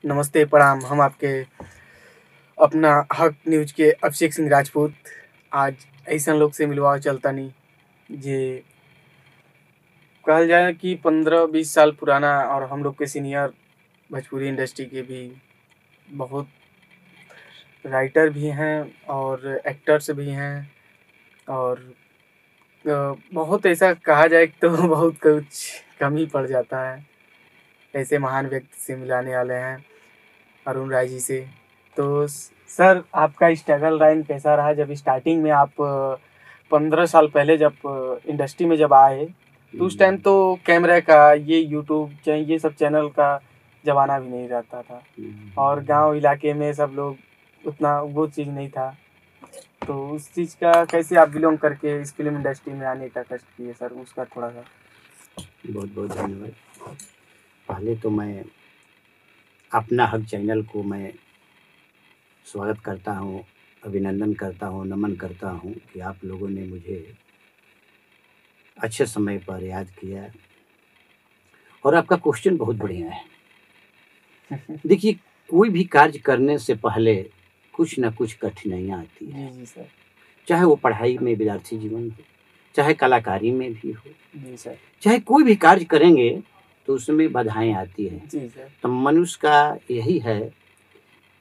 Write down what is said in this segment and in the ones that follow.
नमस्ते, प्रणाम। हम आपके अपना हक न्यूज़ के अभिषेक सिंह राजपूत। आज ऐसन लोग से मिलवाओ चलता नहीं जे कहल जाए कि 15-20 साल पुराना और हम लोग के सीनियर भोजपुरी इंडस्ट्री के भी बहुत राइटर भी हैं और एक्टर्स भी हैं और बहुत ऐसा कहा जाए तो बहुत कुछ कम ही पड़ जाता है। ऐसे महान व्यक्ति से मिलाने वाले हैं अरुण राय जी से। तो सर, आपका स्ट्रगल लाइन कैसा रहा जब स्टार्टिंग में आप 15 साल पहले जब इंडस्ट्री में जब आए, तो उस टाइम तो कैमरे का ये यूट्यूब चाहे ये सब चैनल का ज़माना भी नहीं रहता था और गांव इलाके में सब लोग उतना वो चीज़ नहीं था। तो उस चीज़ का कैसे आप बिलोंग करके इस फिल्म इंडस्ट्री में आने का कष्ट किए सर, उसका थोड़ा सा। बहुत बहुत धन्यवाद। पहले तो मैं अपना हक चैनल को मैं स्वागत करता हूँ, अभिनंदन करता हूँ, नमन करता हूँ कि आप लोगों ने मुझे अच्छे समय पर याद किया और आपका क्वेश्चन बहुत बढ़िया है। देखिए, कोई भी कार्य करने से पहले कुछ ना कुछ कठिनाइयाँ आती हैं। जी सर। चाहे वो पढ़ाई में विद्यार्थी जीवन हो, चाहे कलाकारी में भी हो, जी सर। चाहे कोई भी कार्य करेंगे तो उसमें बाधाएं आती हैं। जी सर। तो मनुष्य का यही है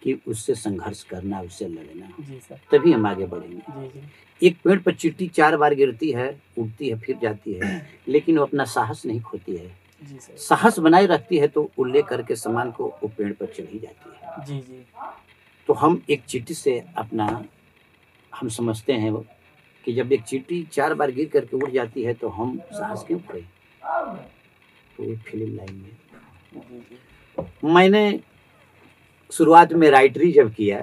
कि उससे संघर्ष करना, उससे लड़ना। जी सर। तभी हम आगे बढ़ेंगे। जी जी। एक पेड़ पर चींटी 4 बार गिरती है, उठती है, फिर जाती है, लेकिन वो अपना साहस नहीं खोती है। जी सर। साहस बनाए रखती है तो वो ले करके सामान को वो पेड़ पर चढ़ी जाती है। जी जी। तो हम एक चींटी से अपना हम समझते हैं कि जब एक चींटी 4 बार गिर करके उड़ जाती है तो हम साहस क्यों खोए। तो ये फिल्म लाइन में मैंने शुरुआत में राइटरी जब किया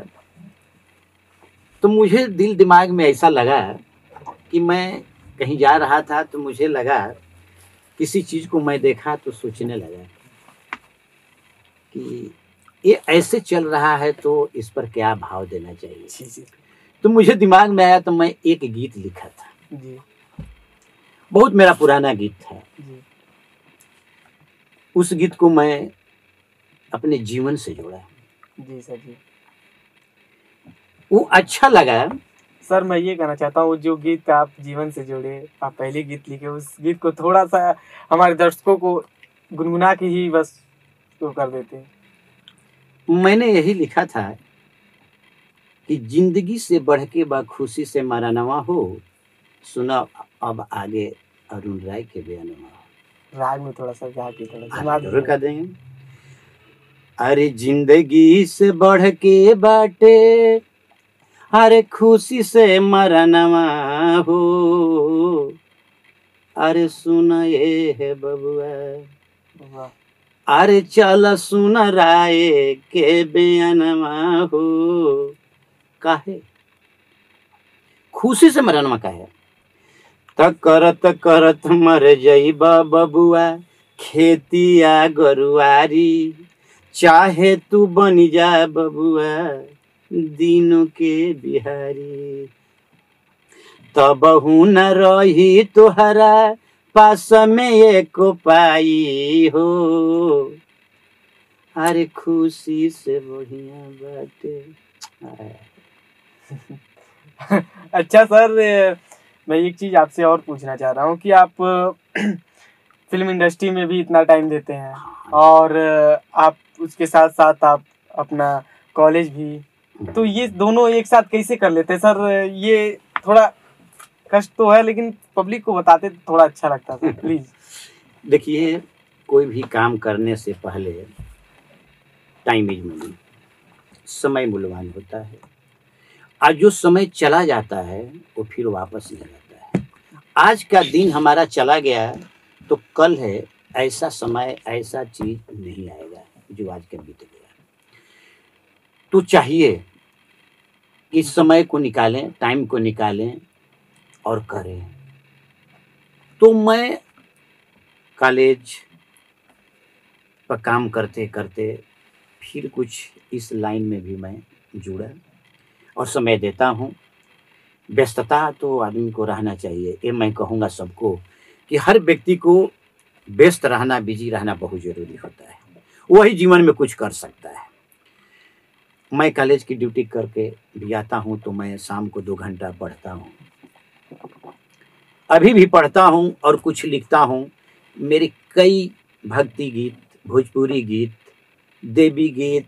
तो मुझे दिल दिमाग में ऐसा लगा कि मैं कहीं जा रहा था तो मुझे लगा किसी चीज को मैं देखा तो सोचने लगा कि ये ऐसे चल रहा है तो इस पर क्या भाव देना चाहिए। तो मुझे दिमाग में आया तो मैं एक गीत लिखा था जी। बहुत मेरा पुराना गीत था जी। उस गीत को मैं अपने जीवन से जोड़ा। जी सर जी। वो अच्छा लगा। सर, मैं ये कहना चाहता हूँ जो गीत आप जीवन से जोड़े, आप पहले गीत लिखे, उस गीत को थोड़ा सा हमारे दर्शकों को गुनगुना के ही बस तो कर देते हैं। मैंने यही लिखा था कि जिंदगी से बढ़ के खुशी से मरनवा हो, सुना अब आगे अरुण राय के बयानवा हो। राग में थोड़ा सा गा के जरूर कर देंगे। अरे जिंदगी से बढ़ के बाटे, अरे खुशी से मरनवा हो, अरे सुना ये है बबुआ, अरे चल सुन राय के बयानवा हो। काहे खुशी से मरनवा काहे, त करत करत मर जइबा बबुआ खेतिया गरुआरी, चाहे तू बन जा बबुआ दिनों के बिहारी, तबहू न रही तुहरा पास में एक पाई हो, अरे खुशी से बढ़िया बाटे। अच्छा सर, मैं एक चीज़ आपसे और पूछना चाह रहा हूँ कि आप फिल्म इंडस्ट्री में भी इतना टाइम देते हैं और आप उसके साथ साथ आप अपना कॉलेज भी, तो ये दोनों एक साथ कैसे कर लेते हैं सर? ये थोड़ा कष्ट तो है लेकिन पब्लिक को बताते तो थोड़ा अच्छा लगता सर, प्लीज़। देखिए, कोई भी काम करने से पहले टाइम इज मनी, समय मूल्यवान होता है। आज जो समय चला जाता है वो फिर वापस नहीं आता है। आज का दिन हमारा चला गया तो कल है ऐसा समय, ऐसा चीज नहीं आएगा जो आज का बीत गया। तो चाहिए इस समय को निकालें, टाइम को निकालें और करें। तो मैं कॉलेज पर काम करते करते फिर कुछ इस लाइन में भी मैं जुड़ा और समय देता हूँ। व्यस्तता तो आदमी को रहना चाहिए, ये मैं कहूँगा सबको कि हर व्यक्ति को व्यस्त रहना, बिजी रहना बहुत जरूरी होता है। वही जीवन में कुछ कर सकता है। मैं कॉलेज की ड्यूटी करके भी आता हूँ तो मैं शाम को 2 घंटा पढ़ता हूँ। अभी भी पढ़ता हूँ और कुछ लिखता हूँ। मेरे कई भक्ति गीत, भोजपुरी गीत, देवी गीत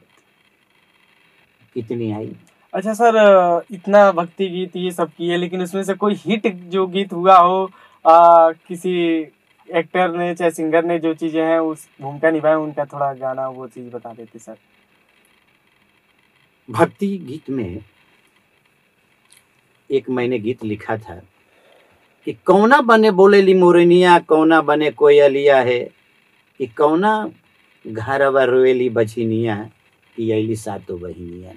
कितनी आई। अच्छा सर, इतना भक्ति गीत ये सब किए, लेकिन उसमें से कोई हिट जो गीत हुआ हो, किसी एक्टर ने चाहे सिंगर ने जो चीजें हैं उस भूमिका निभाए, उनका थोड़ा गाना वो चीज बता देते सर। भक्ति गीत में एक मैंने गीत लिखा था कि कौना बने बोलेली मोरनिया, कौना बने कोयलिया है, कि कौना घरवा रोएली बछिनिया, कि अइली सातो बहिनिया।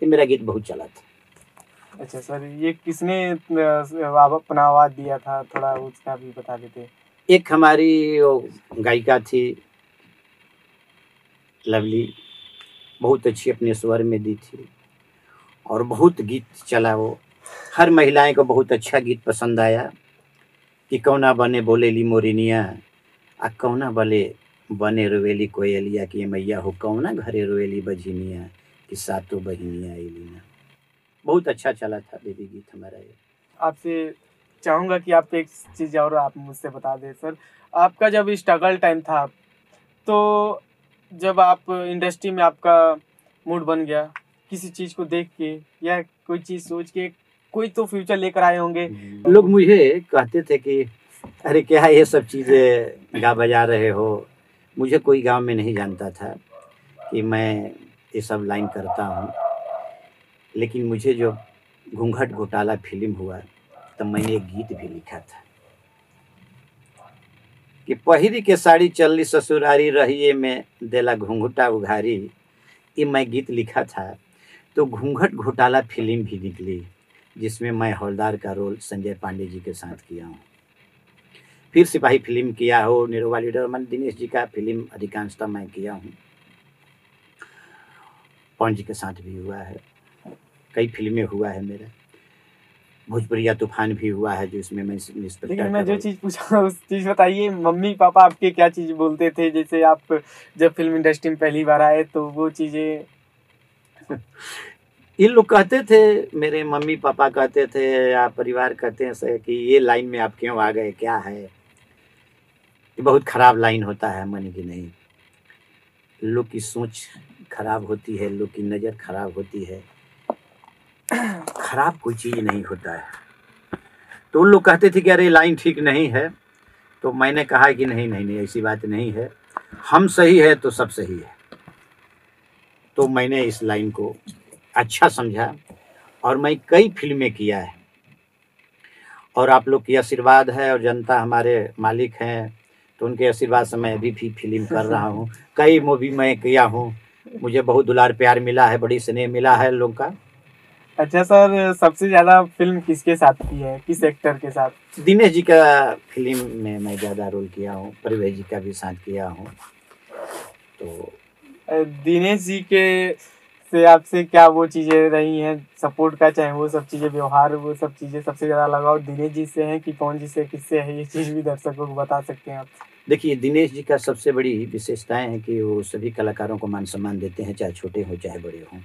ये मेरा गीत बहुत चला था। अच्छा सर, ये किसने अपना आवाज दिया था, थोड़ा उसका भी बता देते। एक हमारी वो गायिका थी लवली, बहुत अच्छी अपने स्वर में दी थी और बहुत गीत चला वो। हर महिलाएं को बहुत अच्छा गीत पसंद आया कि कौना बने बोलेली मोरिनिया, आ कौना बने रोवेली कोयलिया, कि मैया हो कौना घरे रोवेली बझिनिया, कि सातों बहिनिया अइली ना। बहुत अच्छा चला था बेबी गीत हमारा ये। आपसे चाहूंगा कि आप एक चीज और आप मुझसे बता दें सर, आपका जब स्ट्रगल टाइम था, तो जब आप इंडस्ट्री में आपका मूड बन गया किसी चीज को देख के या कोई चीज सोच के, कोई तो फ्यूचर लेकर आए होंगे। लोग मुझे कहते थे कि अरे क्या ये सब चीज़ें गा बजा रहे हो। मुझे कोई गांव में नहीं जानता था कि मैं ये सब लाइन करता हूँ, लेकिन मुझे जो घूंघट घोटाला फिल्म हुआ तब मैंने एक गीत भी लिखा था कि पहिरी के साड़ी चलली ससुरारी, रहिए में देला घूंघटा उघारी। ये मैं गीत लिखा था। तो घूंघट घोटाला फिल्म भी निकली जिसमें मैं हवलदार का रोल संजय पांडे जी के साथ किया हूँ। फिर सिपाही फिल्म किया हो, निरोवा लीडर मन दिनेश जी का फिल्म अधिकांशतः मैं किया हूँ। पवन जी के साथ भी हुआ है, कई फिल्में हुआ है मेरा। भोजपुरिया तूफान भी हुआ है जो इसमें मैं इंस्पेक्टर। लेकिन मैं जो चीज़ पूछा उस चीज़ बताइए, मम्मी पापा आपके क्या चीज़ बोलते थे, जैसे आप जब फिल्म इंडस्ट्री में पहली बार आए तो वो चीज़ें। ये लोग कहते थे, मेरे मम्मी पापा कहते थे या परिवार कहते हैं कि ये लाइन में आप क्यों आ गए, क्या है ये बहुत खराब लाइन होता है। मन की नहीं, लोग की सोच खराब होती है, लोग की नज़र खराब होती है, खराब कोई चीज़ नहीं होता है। तो उन लोग कहते थे कि अरे लाइन ठीक नहीं है, तो मैंने कहा कि नहीं नहीं नहीं, ऐसी बात नहीं है, हम सही है तो सब सही है। तो मैंने इस लाइन को अच्छा समझा और मैं कई फिल्में किया है और आप लोग की आशीर्वाद है और जनता हमारे मालिक हैं, तो उनके आशीर्वाद से मैं अभी भी फिल्म कर रहा हूँ। कई मूवी मैं किया हूँ, मुझे बहुत दुलार प्यार मिला है, बड़ी स्नेह मिला है लोगों का। अच्छा सर, सबसे ज़्यादा फिल्म किसके साथ की है, किस एक्टर के साथ? दिनेश जी का फिल्म में मैं ज़्यादा रोल किया हूँ, परिवेश जी का भी साथ किया हूँ। तो दिनेश जी के से आपसे क्या वो चीज़ें रही हैं सपोर्ट का, चाहे वो सब चीज़ें व्यवहार, वो सब चीज़ें सबसे ज़्यादा लगाव दिनेश जी से है कि पवन जी से, किससे है, ये चीज़ भी दर्शकों को बता सकते हैं आप? देखिए, दिनेश जी का सबसे बड़ी विशेषताएं हैं कि वो सभी कलाकारों को मान सम्मान देते हैं, चाहे छोटे हों चाहे बड़े हों,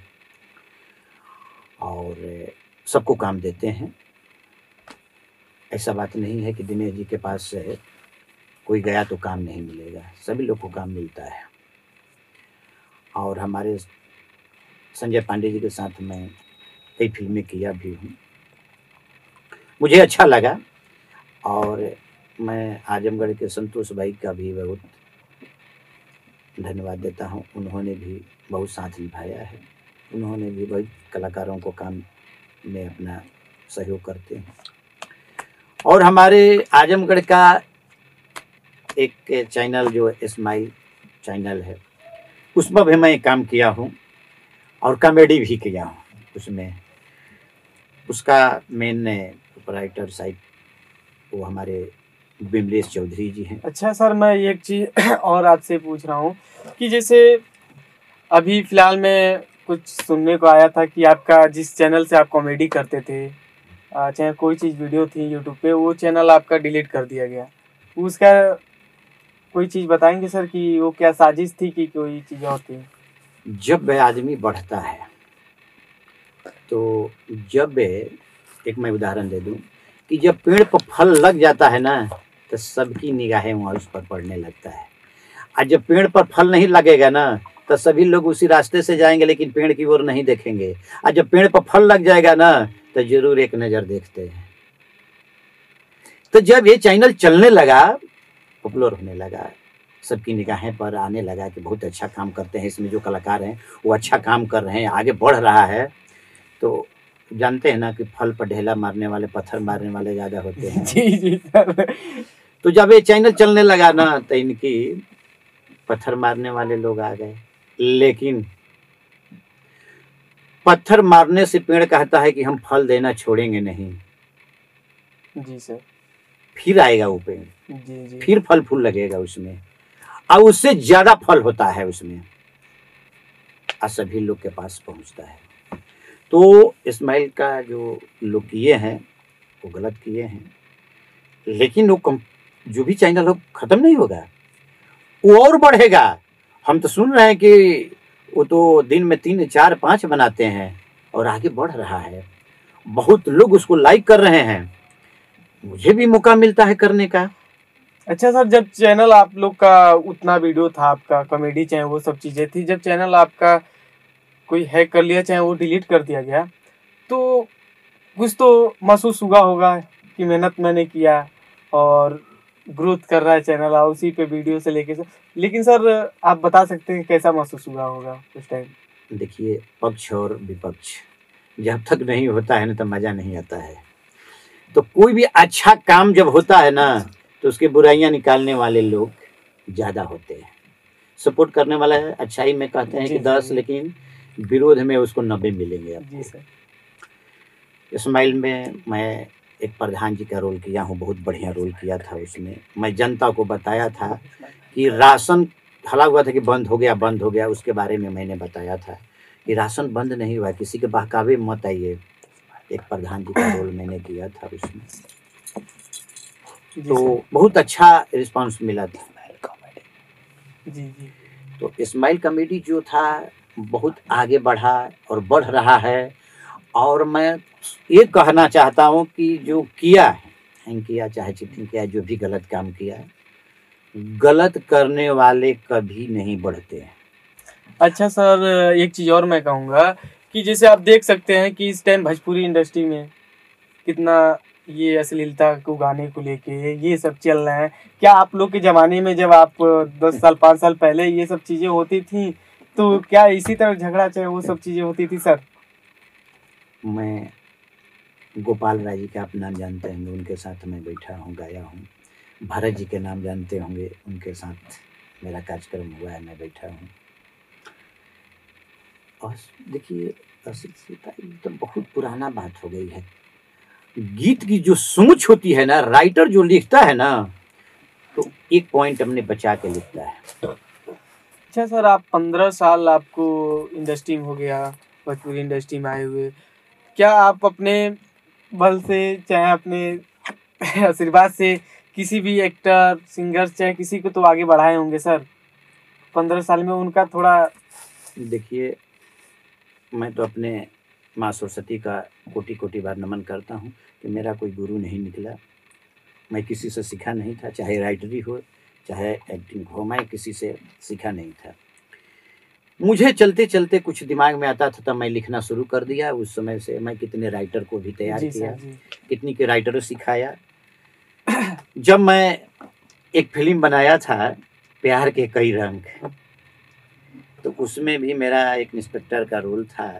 और सबको काम देते हैं। ऐसा बात नहीं है कि दिनेश जी के पास से कोई गया तो काम नहीं मिलेगा, सभी लोग को काम मिलता है। और हमारे संजय पांडे जी के साथ मैं कई फिल्में किया भी हूँ, मुझे अच्छा लगा। और मैं आजमगढ़ के संतोष भाई का भी बहुत धन्यवाद देता हूँ, उन्होंने भी बहुत साथ निभाया है, उन्होंने भी बहुत कलाकारों को काम में अपना सहयोग करते हैं। और हमारे आजमगढ़ का एक चैनल जो स्माइल चैनल है, उसमें भी मैं काम किया हूँ और कॉमेडी भी किया हूँ उसमें। उसका मेन प्रोपराइटर साहब वो हमारे बिमलेश चौधरी जी हैं। अच्छा सर, मैं एक चीज़ और आपसे पूछ रहा हूँ कि जैसे अभी फ़िलहाल में कुछ सुनने को आया था कि आपका जिस चैनल से आप कॉमेडी करते थे, चाहे कोई चीज़ वीडियो थी यूट्यूब पे, वो चैनल आपका डिलीट कर दिया गया। उसका कोई चीज़ बताएंगे सर कि वो क्या साजिश थी कि कोई चीज़ और थी? जब वह आदमी बढ़ता है तो जब एक मैं उदाहरण दे दूं कि जब पेड़ पर फल लग जाता है ना तो सबकी निगाहें वहाँ उस पर पड़ने लगता है। और जब पेड़ पर फल नहीं लगेगा ना तो सभी लोग उसी रास्ते से जाएंगे लेकिन पेड़ की ओर नहीं देखेंगे। और जब पेड़ पर फल लग जाएगा ना तो जरूर एक नज़र देखते हैं। तो जब ये चैनल चलने लगा, पॉपुलर होने लगा, सबकी निगाहें पर आने लगा कि बहुत अच्छा काम करते हैं, इसमें जो कलाकार हैं वो अच्छा काम कर रहे हैं, आगे बढ़ रहा है, तो जानते हैं ना कि फल पर ढेला मारने वाले पत्थर मारने वाले ज़्यादा होते हैं। जी जी सर। तो जब ये चैनल चलने लगा ना तो इनकी पत्थर मारने वाले लोग आ गए। लेकिन पत्थर मारने से पेड़ कहता है कि हम फल देना छोड़ेंगे नहीं। जी सर। फिर आएगा वो पेड़, जी जी। फिर फल फूल लगेगा उसमें और उससे ज्यादा फल होता है उसमें और सभी लोग के पास पहुंचता है। तो इस्माइल का जो लोग किए हैं वो गलत किए हैं, लेकिन वो जो भी चैनल हो खत्म नहीं होगा, वो और बढ़ेगा। हम तो सुन रहे हैं कि वो तो दिन में 3, 4, 5 बनाते हैं और आगे बढ़ रहा है, बहुत लोग उसको लाइक कर रहे हैं, मुझे भी मौका मिलता है करने का। अच्छा सर, जब चैनल आप लोग का उतना वीडियो था, आपका कॉमेडी चाहे वो सब चीज़ें थी, जब चैनल आपका कोई हैक कर लिया चाहे वो डिलीट कर दिया गया, तो कुछ तो महसूस हुआ होगा कि मेहनत मैंने किया और ग्रोथ कर रहा है चैनल और उसी पे वीडियो से लेके से। लेकिन सर आप बता सकते हैं कैसा महसूस हुआ होगा उस टाइम? देखिए, पक्ष और विपक्ष जब तक नहीं होता है ना तो मज़ा नहीं आता है। तो कोई भी अच्छा काम जब होता है ना तो उसके बुराइयां निकालने वाले लोग ज़्यादा होते हैं। सपोर्ट करने वाला है अच्छाई में कहते हैं कि 10, लेकिन विरोध में उसको 90 मिलेंगे आपको। जी सर। इस्माइल में मैं एक प्रधान जी का रोल किया हूँ, बहुत बढ़िया रोल किया था उसमें। मैं जनता को बताया था कि राशन हला हुआ था कि बंद हो गया, उसके बारे में मैंने बताया था कि राशन बंद नहीं हुआ, किसी के बहकावे मत आइए। एक प्रधान जी का रोल मैंने किया था उसमें, तो बहुत अच्छा रिस्पांस मिला था। जी जी। तो इस्माइल कॉमेडी जो था बहुत आगे बढ़ा और बढ़ रहा है। और मैं ये कहना चाहता हूँ कि जो किया है, हैंग किया चाहे चीटिंग किया, जो भी गलत काम किया है, गलत करने वाले कभी नहीं बढ़ते हैं। अच्छा सर, एक चीज़ और मैं कहूँगा कि जैसे आप देख सकते हैं कि इस टाइम भोजपुरी इंडस्ट्री में कितना ये अश्लीलता को गाने को लेके ये सब चल रहा है। क्या आप लोग के ज़माने में जब आप 10 साल 5 साल पहले ये सब चीज़ें होती थी तो क्या इसी तरह झगड़ा चाहे वो सब चीज़ें होती थी सर? मैं गोपाल राय जी का आप नाम जानते होंगे, उनके साथ मैं बैठा हूँ, गाया हूँ। भरत जी के नाम जानते होंगे, उनके साथ मेरा कार्यक्रम हुआ है, मैं बैठा हूँ। और देखिए, अशिक्षिता एकदम बहुत पुराना बात हो गई है। गीत की जो सोच होती है ना, राइटर जो लिखता है ना, तो एक पॉइंट हमने बचा के लिखता है। अच्छा सर, आप 15 साल आपको इंडस्ट्री में हो गया, भोजपुरी इंडस्ट्री में आए हुए, क्या आप अपने बल से चाहे अपने आशीर्वाद से किसी भी एक्टर सिंगर चाहे किसी को तो आगे बढ़ाए होंगे सर 15 साल में? उनका थोड़ा देखिए, मैं तो अपने माँ सरस्वती का कोटि कोटि बार नमन करता हूँ कि मेरा कोई गुरु नहीं निकला। मैं किसी से सीखा नहीं था, चाहे राइटरी हो चाहे एक्टिंग हो, मैं किसी से सीखा नहीं था। मुझे चलते चलते कुछ दिमाग में आता था तब मैं लिखना शुरू कर दिया। उस समय से मैं कितने राइटर को भी तैयार किया, कितनी के राइटरों सिखाया। जब मैं एक फिल्म बनाया था प्यार के कई रंग, तो उसमें भी मेरा एक इंस्पेक्टर का रोल था।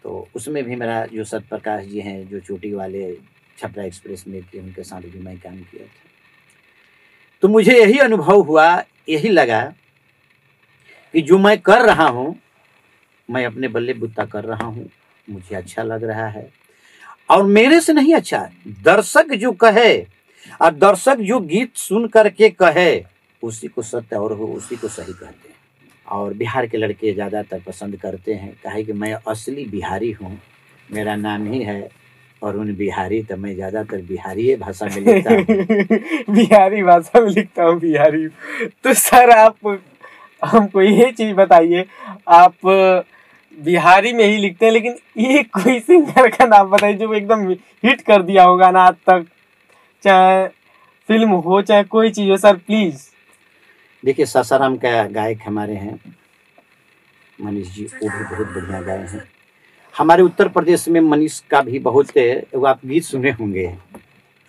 तो उसमें भी मेरा जो सत्यप्रकाश जी हैं, जो चोटी वाले छपरा एक्सप्रेस में किए, उनके साथ भी मैं काम किया था। तो मुझे यही अनुभव हुआ, यही लगा कि जो मैं कर रहा हूँ, मैं अपने बल्ले बुत्ता कर रहा हूँ, मुझे अच्छा लग रहा है। और मेरे से नहीं अच्छा, दर्शक जो कहे और दर्शक जो गीत सुन करके कहे, उसी को सत्य और हो उसी को सही कहते हैं। और बिहार के लड़के ज़्यादातर पसंद करते हैं, कहे कि मैं असली बिहारी हूँ, मेरा नाम ही है अरुण बिहारी, तो मैं ज़्यादातर बिहारी भाषा में लिखता हूँ। बिहारी भाषा में लिखता हूँ, बिहारी। तो सर हमको ये चीज बताइए, आप बिहारी में ही लिखते हैं, लेकिन ये कोई सिंगर का नाम बताइए जो एकदम हिट कर दिया होगा ना आज तक, चाहे फिल्म हो चाहे कोई चीज हो सर प्लीज। देखिए सासाराम का गायक हमारे हैं मनीष जी, वो भी बहुत बढ़िया गाए हैं। हमारे उत्तर प्रदेश में मनीष का भी बहुत, वो आप गीत सुने होंगे।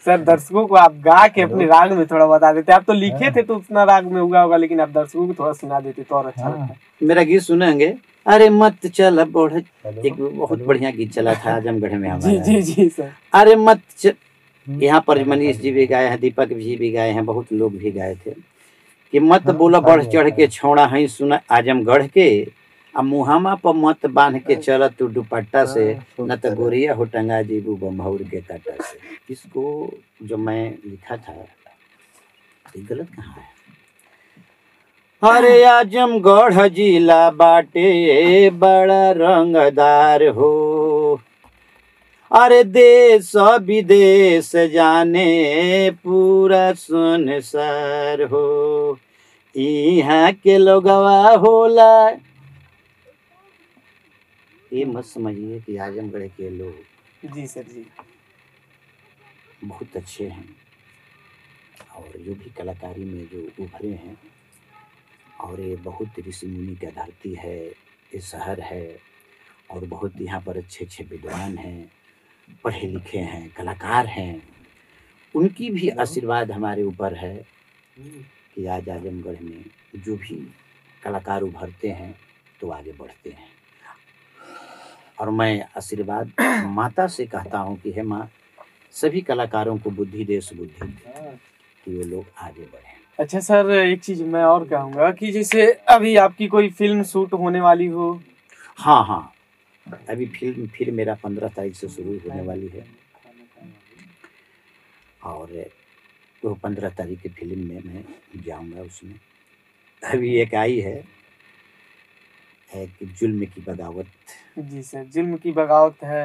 सर दर्शकों को आप गा के अपने राग में थोड़ा बता देते, आप तो लिखे थे तो उतना राग में हुआ होगा, लेकिन आप दर्शकों को थोड़ा सुना देते तो और अच्छा लगता। मेरा गीत सुने होंगे, अरे मत चल बढ़, एक बहुत बढ़िया गीत चला था आजमगढ़ में हमारा। जी जी जी सर। अरे मत यहाँ पर मनीष जी भी गाए हैं, दीपक जी भी गाए हैं, बहुत लोग भी गाए थे कि मत बोला बढ़ चढ़ के छौड़ा है सुना आजमगढ़ के, अब मुहामा पर मत बांध के चल तू दुपट्टा से, न तो गोरिया हो टंगा जीबू बम्भौर के काटा से। इसको जो मैं लिखा था ये गलत कहाँ है? अरे आजमगढ़ जिला बाटे बड़ा रंगदार हो, अरे देश विदेश जाने पूरा संसार हो, यहाँ के लोगवा होला। ये मत समझिए कि आजमगढ़ के लोग जी सर जी बहुत अच्छे हैं, और जो भी कलाकारी में जो उभरे हैं, और ये बहुत ऋषि मुनि का धरती है, ये शहर है, और बहुत यहाँ पर अच्छे अच्छे विद्वान हैं, पढ़े लिखे हैं, कलाकार हैं, उनकी भी आशीर्वाद हमारे ऊपर है कि आज आजमगढ़ में जो भी कलाकार उभरते हैं तो आगे बढ़ते हैं। और मैं आशीर्वाद माता से कहता हूँ कि हे माँ, सभी कलाकारों को बुद्धि दे सुबुद्धि कि वो लोग आगे बढ़ें। अच्छा सर, एक चीज मैं और कहूँगा कि जैसे अभी आपकी कोई फिल्म शूट होने वाली हो। हाँ हाँ, अभी फिल्म फिर मेरा 15 तारीख से शुरू होने वाली है, और तो 15 तारीख की फिल्म में मैं जाऊंगा। उसमें अभी एक आई है, एक जुल्म की बगावत। जी सर, जुल्म की बगावत है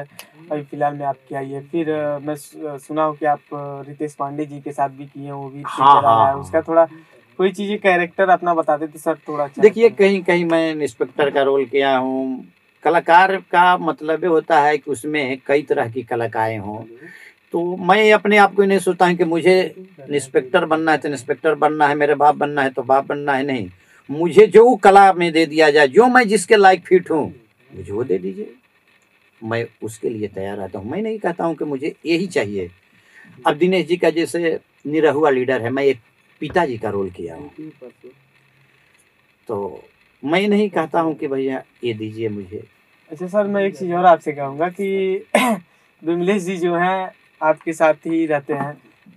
अभी फिलहाल में आपकी आई है। फिर मैं सुना हूँ कि आप रितेश पांडे जी के साथ भी किए हैं, वो भी हाँ हाँ, है। उसका थोड़ा कोई चीज़ें कैरेक्टर अपना बता देते सर थोड़ा। देखिए कहीं कहीं मैं इंस्पेक्टर का रोल किया हूँ। कलाकार का मतलब होता है कि उसमें कई तरह की कलाकारें हों, तो मैं अपने आप को नहीं सोचता हूँ कि मुझे इंस्पेक्टर बनना है तो इंस्पेक्टर बनना है, मेरे बाप बनना है तो बाप बनना है। नहीं, मुझे जो कला में दे दिया जाए, जो मैं जिसके लायक फिट हूँ मुझे वो दे दीजिए, मैं उसके लिए तैयार रहता हूँ। मैं नहीं कहता हूँ कि मुझे यही चाहिए। अब दिनेश जी का जैसे निरहुआ लीडर है, मैं एक पिताजी का रोल किया हूँ, तो मैं नहीं कहता हूँ कि भैया ये दीजिए मुझे। अच्छा सर, मैं एक चीज़ और आपसे कहूँगा कि विमलेश जी जो हैं आपके साथ ही रहते हैं,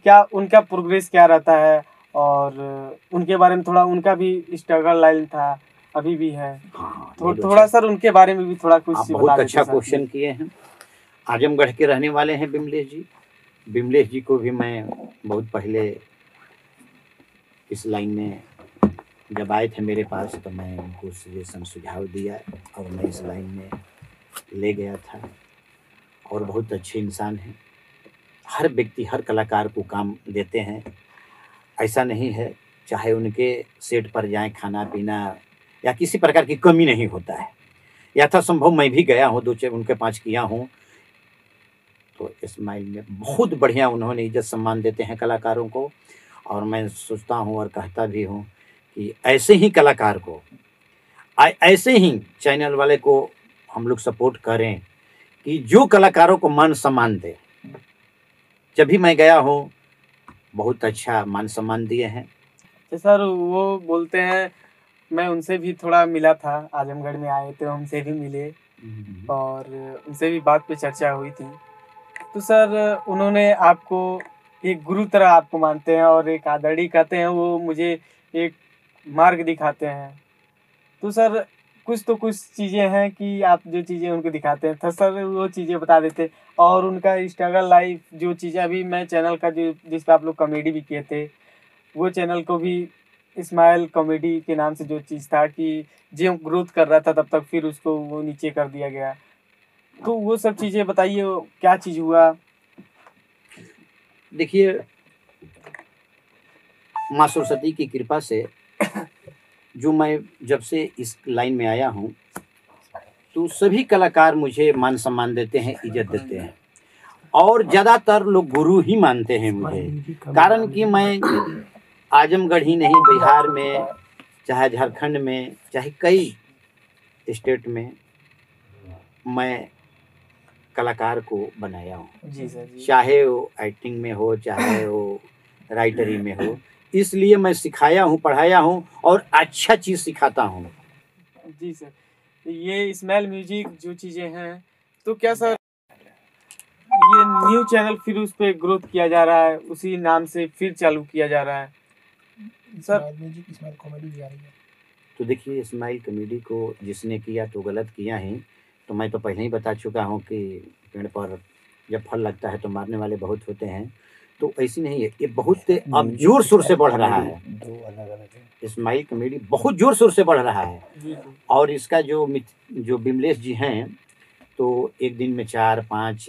क्या उनका प्रोग्रेस क्या रहता है, और उनके बारे में थोड़ा, उनका भी स्ट्रगल लाइन था अभी भी है। हाँ, थोड़ा सर उनके बारे में भी थोड़ा कुछ आप बहुत अच्छा क्वेश्चन किए हैं। आजमगढ़ के रहने वाले हैं विमलेश जी। विमलेश जी को भी मैं बहुत पहले इस लाइन में जब आए थे मेरे पास, तो मैं उनको सजेशन सुझाव दिया और मैं इस लाइन में ले गया था, और बहुत अच्छे इंसान हैं। हर व्यक्ति हर कलाकार को काम देते हैं, ऐसा नहीं है, चाहे उनके सेट पर जाएं, खाना पीना या किसी प्रकार की कमी नहीं होता है। यथासंभव मैं भी गया हूँ, 2 उनके 5 किया हूँ, तो इस्माइल में बहुत बढ़िया उन्होंने इज्जत सम्मान देते हैं कलाकारों को। और मैं सोचता हूँ और कहता भी हूँ कि ऐसे ही कलाकार को, ऐसे ही चैनल वाले को हम लोग सपोर्ट करें कि जो कलाकारों को मान सम्मान दे। जब भी मैं गया हूँ बहुत अच्छा मान सम्मान दिए हैं। तो सर वो बोलते हैं, मैं उनसे भी थोड़ा मिला था, आजमगढ़ में आए थे, हमसे भी मिले और उनसे भी बात पे चर्चा हुई थी। तो सर उन्होंने आपको एक गुरु तरह आपको मानते हैं और एक आदरणीय कहते हैं, वो मुझे एक मार्ग दिखाते हैं। तो सर कुछ चीज़ें हैं कि आप जो चीज़ें उनको दिखाते हैं, तो सर वो चीज़ें बता देते। और उनका स्ट्रगल लाइफ जो चीज़ें, अभी मैं चैनल का जो जिस पर आप लोग कॉमेडी भी किए थे, वो चैनल को भी इस्माइल कॉमेडी के नाम से जो चीज़ था कि जो ग्रोथ कर रहा था तब तक फिर उसको वो नीचे कर दिया गया। तो वो सब चीज़ें बताइए, क्या चीज़ हुआ। देखिए माँ सरस्वती की कृपा से जो मैं जब से इस लाइन में आया हूँ तो सभी कलाकार मुझे मान सम्मान देते हैं, इज्जत देते हैं और ज़्यादातर लोग गुरु ही मानते हैं मुझे। कारण कि मैं आजमगढ़ ही नहीं, बिहार में, चाहे झारखंड में, चाहे कई स्टेट में मैं कलाकार को बनाया हूँ। जी सर जी। चाहे वो एक्टिंग में हो, चाहे वो राइटरी में हो, इसलिए मैं सिखाया हूँ, पढ़ाया हूँ और अच्छा चीज़ सिखाता हूँ। जी सर, ये इस्माइल म्यूजिक जो चीज़ें हैं, तो क्या सर ये न्यू चैनल फिर उस पर ग्रोथ किया जा रहा है, उसी नाम से फिर चालू किया जा रहा है sir? Smile music, smile comedy भी आ रही है। तो देखिए, इस्माइल कॉमेडी को जिसने किया तो गलत किया ही। तो मैं तो पहले ही बता चुका हूँ कि पेड़ पर जब फल लगता है तो मारने वाले बहुत होते हैं, तो ऐसी नहीं है, ये बहुत अब जोर शोर से बढ़ रहा है। दो अलग अलग है। इस्माइल कॉमेडी बहुत जोर शोर से बढ़ रहा है जी। और इसका जो बिमलेश जी हैं तो एक दिन में 4-5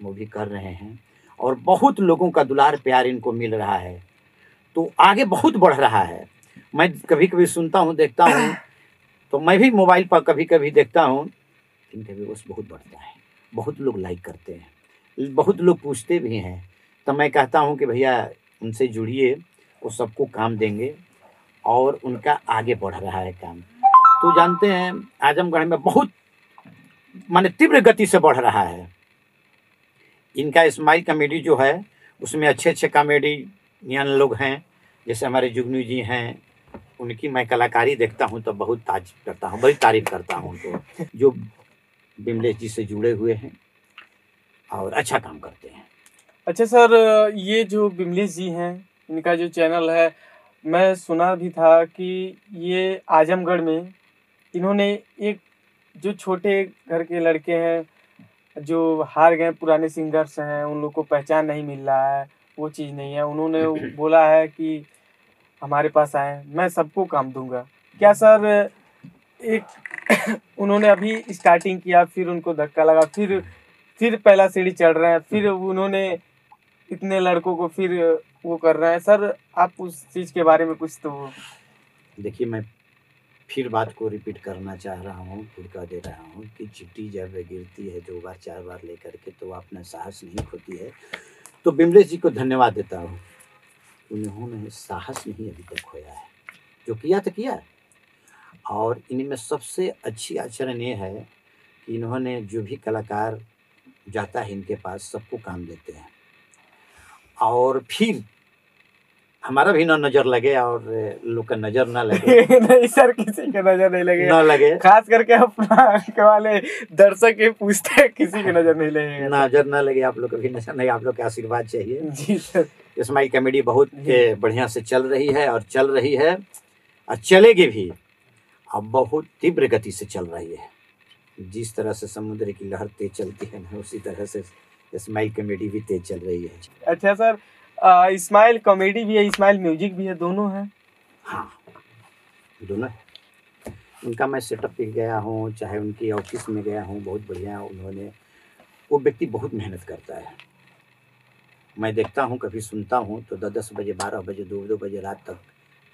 मूवी कर रहे हैं और बहुत लोगों का दुलार प्यार इनको मिल रहा है, तो आगे बहुत बढ़ रहा है। मैं कभी कभी सुनता हूँ, देखता हूँ, तो मैं भी मोबाइल पर कभी कभी देखता हूँ, इनका व्यूअर्स बहुत बढ़ता है, बहुत लोग लाइक करते हैं, बहुत लोग पूछते भी हैं। तो मैं कहता हूँ कि भैया उनसे जुड़िए, वो सबको काम देंगे और उनका आगे बढ़ रहा है काम। तो जानते हैं आजमगढ़ में बहुत माने तीव्र गति से बढ़ रहा है। इनका इस्माइल कॉमेडी जो है उसमें अच्छे अच्छे कॉमेडियन लोग हैं, जैसे हमारे जुगनू जी हैं, उनकी मैं कलाकारी देखता हूँ तो बहुत तारीफ करता हूँ, बड़ी तारीफ करता हूँ। तो जो बिमलेश जी से जुड़े हुए हैं और अच्छा काम करते हैं। अच्छा सर, ये जो बिमलेश जी हैं, इनका जो चैनल है, मैं सुना भी था कि ये आजमगढ़ में इन्होंने एक जो छोटे घर के लड़के हैं जो हार गए पुराने सिंगर्स हैं, उन लोग को पहचान नहीं मिल रहा है, वो चीज़ नहीं है, उन्होंने बोला है कि हमारे पास आए, मैं सबको काम दूंगा। क्या सर एक उन्होंने अभी स्टार्टिंग किया, फिर उनको धक्का लगा, फिर पहला सीढ़ी चढ़ रहे हैं, फिर उन्होंने इतने लड़कों को फिर वो कर रहे हैं सर, आप उस चीज़ के बारे में कुछ तो देखिए, मैं फिर बात को रिपीट करना चाह रहा हूँ, फिर कह दे रहा हूँ कि चींटी जब गिरती है 2 बार 4 बार लेकर के तो अपना साहस नहीं खोती है। तो बिमलेश जी को धन्यवाद देता हूँ, उन्होंने साहस नहीं अभी तक खोया है, जो किया तो किया। और इनमें सबसे अच्छी आचरण ये है कि इन्होंने जो भी कलाकार जाता है इनके पास सबको काम देते हैं और फिर हमारा भी ना नजर लगे और लोग का नजर ना लगे। नहीं सर, किसी के नजर नहीं लगे, ना लगे, खास करके अपना के वाले दर्शक ये पूछते हैं, किसी के नजर नहीं लगेगा, नजर ना लगे, आप लोग का भी नजर नहीं, आप लोग का आशीर्वाद चाहिए। जी सर। इस्माइल कॉमेडी बहुत बढ़िया से चल रही है और चल रही है और चलेगी भी, अब बहुत तीव्र गति से चल रही है। जिस तरह से समुद्र की लहर तेज चलती है ना, उसी तरह से इस्माइल कॉमेडी भी तेज चल रही है। अच्छा सर, इस्माइल कॉमेडी भी है, इस्माइल म्यूजिक भी है, दोनों हैं? हाँ, दोनों है। उनका मैं सेटअप पे गया हूँ, चाहे उनकी ऑफिस में गया हूँ, बहुत बढ़िया उन्होंने, वो व्यक्ति बहुत मेहनत करता है। मैं देखता हूँ, कभी सुनता हूँ तो 10 बजे, 12 बजे, 2 बजे रात तक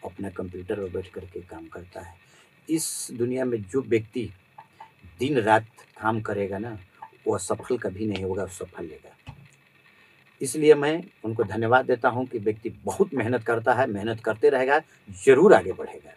अपना कंप्यूटर पर बैठ करके काम करता है। इस दुनिया में जो व्यक्ति दिन रात काम करेगा ना, वो असफल कभी नहीं होगा, सफल लेगा। इसलिए मैं उनको धन्यवाद देता हूँ कि व्यक्ति बहुत मेहनत करता है, मेहनत करते रहेगा, जरूर आगे बढ़ेगा।